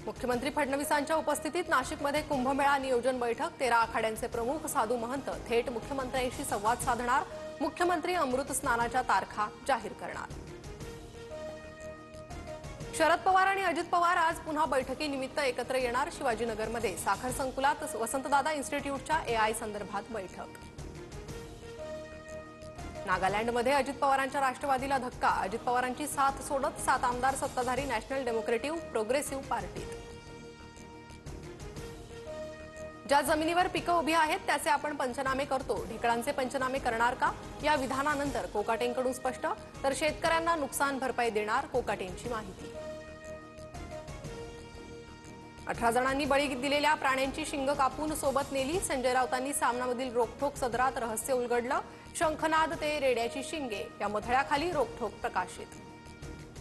मुख्यमंत्री फडणवीसांच्या उपस्थितीत नाशिकमध्ये कुंभमेळा नियोजन बैठक 13 आखाड्यांचे प्रमुख साधू महंत थेट मुख्यमंत्र्यांशी संवाद साधणार। मुख्यमंत्री अमृत स्नानाच्या तारखा जाहीर करणार। शरद पवार आणि अजित पवार आज पुन्हा बैठकीनिमित्त एकत्र येणार। शिवाजीनगरमध्ये साखर संकुलात वसंतदादा इन्स्टिट्यूटच्या एआय संदर्भात बैठक। नागालँडमध्ये अजित पवारांच्या राष्ट्रवादीला धक्का। अजित पवारांची साथ सोडत 7 आमदार सत्ताधारी नॅशनल डेमोक्रेटिव्ह प्रोग्रेसिव्ह पार्टीत। ज्या जमिनीवर पिकं उभी आहेत त्याचे आपण पंचनामे करतो, ढेकळांचे पंचनामे करणार का? या विधानानंतर कोकाटेंकडून स्पष्ट, तर शेतकऱ्यांना नुकसान भरपाई देणार कोकाटेंची माहिती। 18 जणांनी बळी दिलेल्या प्राण्यांची शिंग कापून सोबत नेली। संजय राऊतांनी सामनामधील रोखठोक सदरात रहस्य उलगडलं। शंखनाद ते रेड्याची शिंगे या मथळ्याखाली रोखठोक प्रकाशित।